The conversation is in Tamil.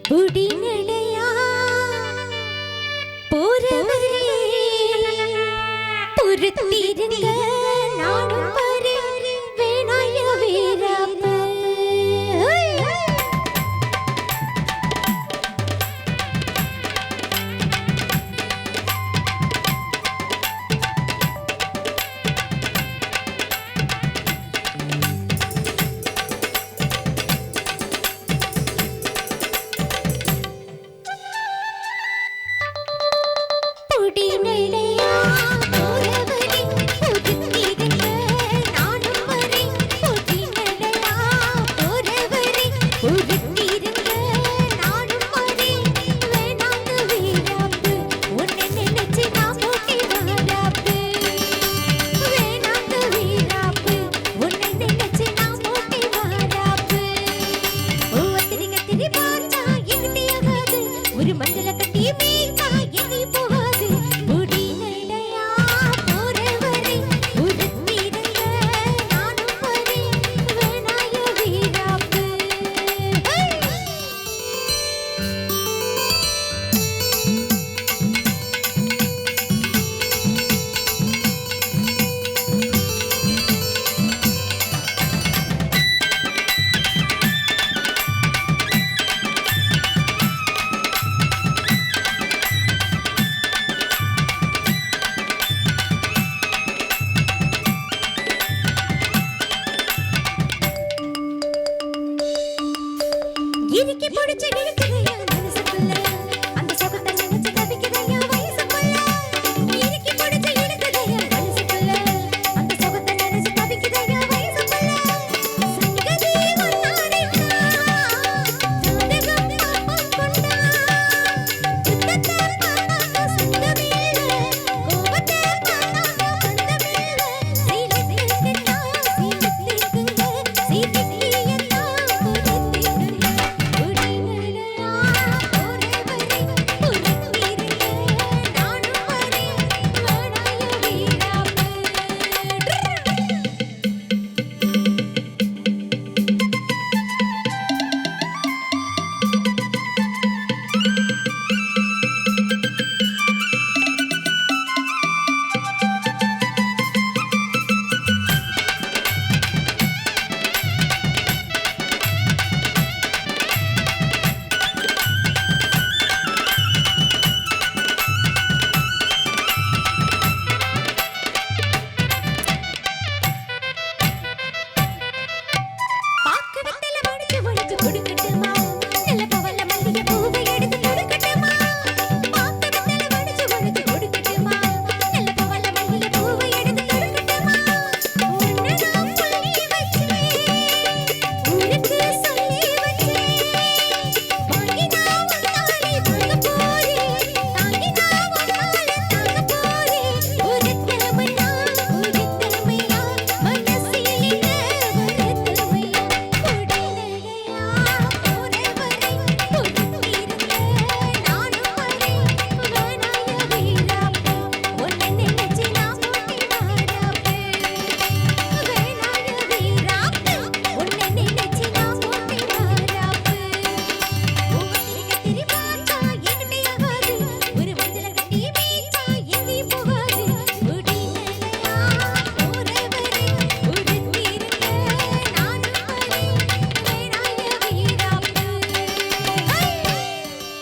புடிநடையா போறவரே பொறுத்திருங்க நானும் வரேன் வேணாய வீரப்ப புடிநடையா போறவரே பொறுத்திருங்க நானும் வரேன் புடிநடையா போறவரே பொறுத்திருங்க நானும் வரேன் வேணாங்க வீரப்பு உன்னை நினைச்சு நான் போட்டி வாராப்பு வேணாங்க வீரப்பு உன்னை நினைச்சு நான் போட்டி வாராப்பு ஒவ்வொருத்தரி கத்திரி பார்த்தா எங்கிட்டயாகாது ஒரு மஞ்சள கட்டி மீட்டா எங்கி போகாது புடிநடையா போறவரே பொறுத்திருங்க நானும் வரேன் வேணாய வீரப்பு இறுக்கி பிடிச்சு இழுக்குது